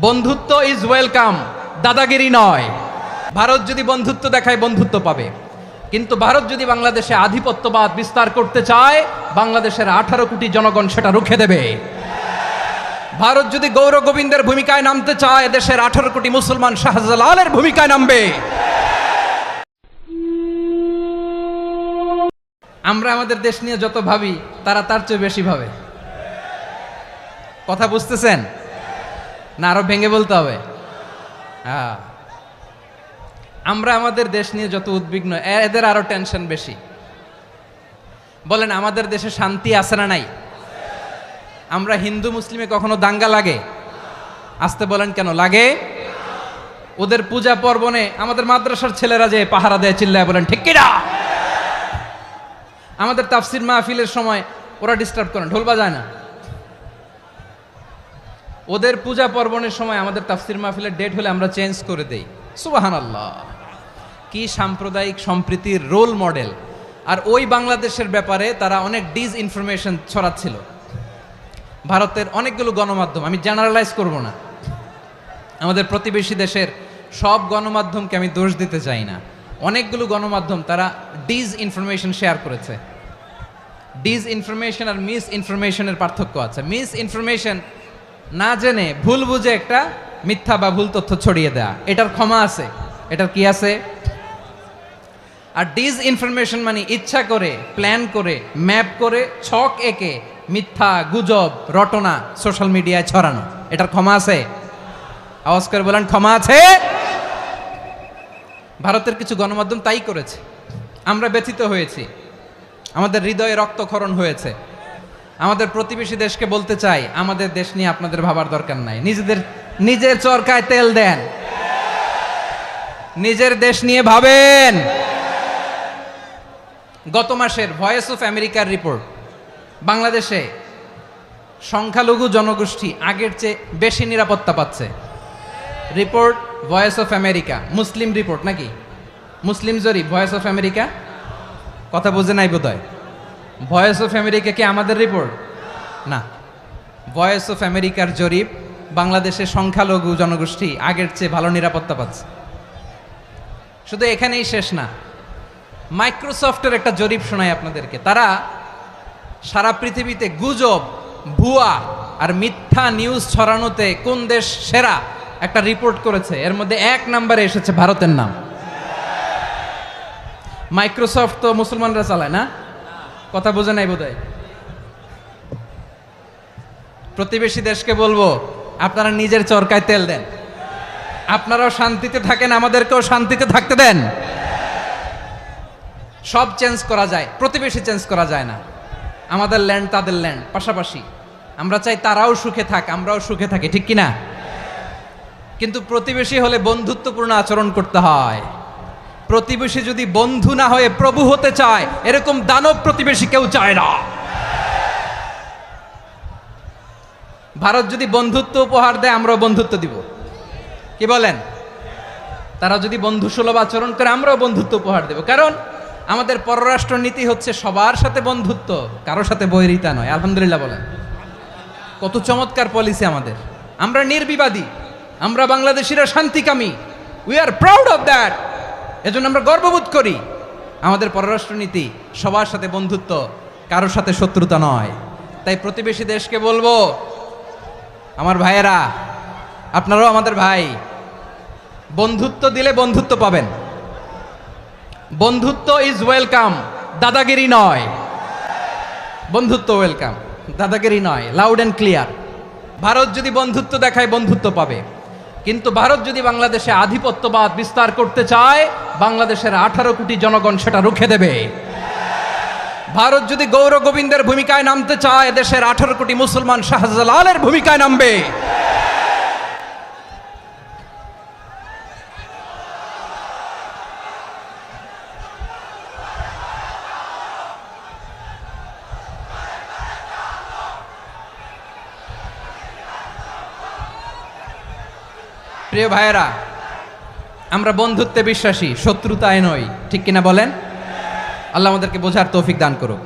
বন্ধুত্ব is welcome, দাদাগিরি নয়। ভারত যদি বন্ধুত্ব দেখায় বন্ধুত্ব পাবে, কিন্তু ভারত যদি বাংলাদেশে আধিপত্যবাদ বিস্তার করতে চায়, বাংলাদেশের 18 কোটি জনগণ সেটা রুখে দেবে। ভারত যদি গৌর গোবিন্দের ভূমিকায় নামতে চায়, দেশের 18 কোটি মুসলমান শাহজালালের ভূমিকায় নামবে। আমরা আমাদের দেশ নিয়ে যত ভাবি, তারা তার চেয়ে বেশি ভাবে। কথা বুঝতেছেন না? আরো ভেঙে বলতে হবে। হ্যাঁ, আমরা আমাদের দেশ নিয়ে যত উদ্বিগ্ন, এদের আরো টেনশন বেশি। বলেন, আমাদের দেশে শান্তি আছে না নাই? আমরা হিন্দু মুসলিমে কখনো দাঙ্গা লাগে? আসতে বলেন, কেন লাগে? ওদের পূজা পার্বণে আমাদের মাদ্রাসার ছেলেরা যে পাহারা দেয়, চিল্লায় বলেন ঠিক কিনা? আমাদের তাফসির মাহফিলের সময় ওরা ডিস্টার্ব করে, ঢোল বাজায় না। ওদের পূজা পার্বণের সময় আমাদের তাফসির মাহফিলের ডেট হলে আমরা চেঞ্জ করে দেই। সুবহানাল্লাহ, কি সাম্প্রদায়িক সম্প্রীতির রোল মডেল। আর ওই বাংলাদেশের ব্যাপারে তারা অনেক ডিসইনফরমেশন ছড়াচ্ছিল। ভারতের অনেকগুলো গণমাধ্যম, আমি জেনারেলাইজ করব না, আমাদের প্রতিবেশী দেশের সব গণমাধ্যমকে আমি দোষ দিতে চাই না। অনেকগুলো গণমাধ্যম তারা ডিসইনফরমেশন শেয়ার করেছে। ডিসইনফরমেশন আর মিস ইনফরমেশনের পার্থক্য আছে। মিস ইনফরমেশন না জেনে ভুল বুঝে একটা মিথ্যা বা ভুল তথ্য ছড়িয়ে দেয়া, এটার ক্ষমা আছে, এটার কি আছে? আর ডিসইনফরমেশন মানে ইচ্ছা করে, প্ল্যান করে, ম্যাপ করে, ছক এঁকে মিথ্যা, গুজব, রটনা সোশ্যাল মিডিয়ায় ছড়ানো, এটার ক্ষমা আছে? আওয়াজ করে বলেন, ক্ষমা আছে? ভারতের কিছু গণমাধ্যম তাই করেছে। আমরা ব্যথিত হয়েছি, আমাদের হৃদয়ে রক্তক্ষরণ হয়েছে। আমাদের প্রতিবেশী দেশকে বলতে চাই, আমাদের দেশ নিয়ে আপনাদের ভাবার দরকার নাই। নিজের চরকায় তেল দেন, নিজের দেশ নিয়ে ভাবেন। গত মাসের ভয়েস অফ আমেরিকার রিপোর্ট, বাংলাদেশে সংখ্যালঘু জনগোষ্ঠী আগের চেয়ে বেশি নিরাপত্তা পাচ্ছে। Report voice of America, Muslim report নাকি? মুসলিম জরিপ, ভয়েস অফ আমেরিকা। কথা বুঝে নাই বোধহয়। ভয়েস অফ আমেরিকা কি আমাদের রিপোর্ট? না, ভয়েস অফ আমেরিকার জরিপ, বাংলাদেশের সংখ্যালঘু জনগোষ্ঠী আগের চেয়ে ভালো নিরাপত্তা পাচ্ছে। শুধু এখানেই শেষ না, মাইক্রোসফটের একটা জরিপ শোনাই আপনাদেরকে। তারা সারা পৃথিবীতে গুজব, ভুয়া আর মিথ্যা নিউজ ছড়ানোতে কোন দেশ সেরা একটা রিপোর্ট করেছে। এর মধ্যে 1 নম্বরে এসেছে ভারতের নাম। মাইক্রোসফট তো মুসলমানরা চালায় না? কথা বোঝে নাই বোধহয়। প্রতিবেশী দেশকে বলবো, আপনারা নিজের চরকায় তেল দেন, আপনারাও শান্তিতে থাকেন, আমাদেরকেও শান্তিতে থাকতে দেন। সব চেঞ্জ করা যায়, প্রতিবেশী চেঞ্জ করা যায় না। আমাদের ল্যান্ড তাদের ল্যান্ড, পাশাপাশি। আমরা চাই তারাও সুখে থাক, আমরাও সুখে থাকি, ঠিক কিনা? কিন্তু প্রতিবেশী হলে বন্ধুত্বপূর্ণ আচরণ করতে হয়। প্রতিবেশী যদি বন্ধু না হয়ে প্রভু হতে চায়, এরকম দানব প্রতিবেশী কেউ চায় না। ভারত যদি বন্ধুত্ব উপহার দেয়, আমরাও বন্ধুত্ব দিব। কি বলেন? তারা যদি বন্ধু সুলভ আচরণ করে, আমরাও বন্ধুত্ব উপহার দেব। কারণ আমাদের পররাষ্ট্র নীতি হচ্ছে সবার সাথে বন্ধুত্ব, কারোর সাথে বৈরিতা নয়। আলহামদুলিল্লাহ বলেন, কত চমৎকার পলিসি আমাদের। আমরা নির্বিবাদী, আমরা বাংলাদেশিরা শান্তিকামী। We are proud of that. এজন্য আমরা গর্ববোধ করি। আমাদের পররাষ্ট্র নীতি সবার সাথে বন্ধুত্ব, কারোর সাথে শত্রুতা নয়। তাই প্রতিবেশী দেশকে বলবো, আমার ভাইয়েরা, আপনারাও আমাদের ভাই, বন্ধুত্ব দিলে বন্ধুত্ব পাবেন। বন্ধুত্ব ইজ ওয়েলকাম, দাদাগিরি নয়। বন্ধুত্ব ওয়েলকাম, দাদাগিরি নয়। Loud and clear. ভারত যদি বন্ধুত্ব দেখায় বন্ধুত্ব পাবে, কিন্তু ভারত যদি বাংলাদেশে আধিপত্যবাদ বিস্তার করতে চায়, বাংলাদেশের 18 কোটি জনগণ সেটা রুখে দেবে। ভারত যদি গৌর গোবিন্দের ভূমিকায় নামতে চায়, দেশের 18 কোটি মুসলমান শাহজালালের ভূমিকায় নামবে। প্রিয় ভাইয়েরা, আমরা বন্ধুত্বে বিশ্বাসী, শত্রুতায় নই, ঠিক কিনা বলেন? আল্লাহ আমাদেরকে বোঝার তৌফিক দান করুক।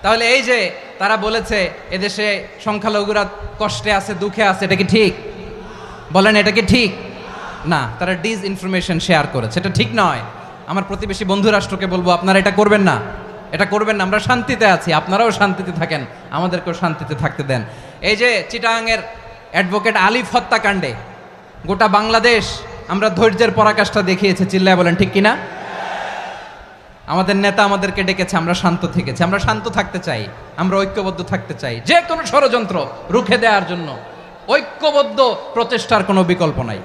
তাহলে এই যে তারা বলেছে এদেশে সংখ্যালঘুরা কষ্টে আছে, দুঃখে আছে, এটা কি ঠিক? বলেন এটা কি ঠিক? না, তারা ডিস ইনফরমেশন শেয়ার করেছে, এটা ঠিক নয়। আমার প্রতিবেশী বন্ধু রাষ্ট্রকে বলবো আপনারা এটা করবেন না, এটা করবেন না। আমরা শান্তিতে আছি, আপনারাও শান্তিতে থাকেন, আমাদেরকেও শান্তিতে থাকতে দেন। এই যে চিটাগাংয়ের অ্যাডভোকেট আলিফ হত্যাকাণ্ডে গোটা বাংলাদেশ আমরা ধৈর্যের পরাকাষ্ঠা দেখিয়েছে, চিল্লায় বলেন ঠিক কিনা? আমাদের নেতা আমাদেরকে ডেকেছে, আমরা শান্ত থেকেছি। আমরা শান্ত থাকতে চাই, আমরা ঐক্যবদ্ধ থাকতে চাই। যে কোনো ষড়যন্ত্র রুখে দেওয়ার জন্য ঐক্যবদ্ধ প্রচেষ্টার কোনো বিকল্প নাই।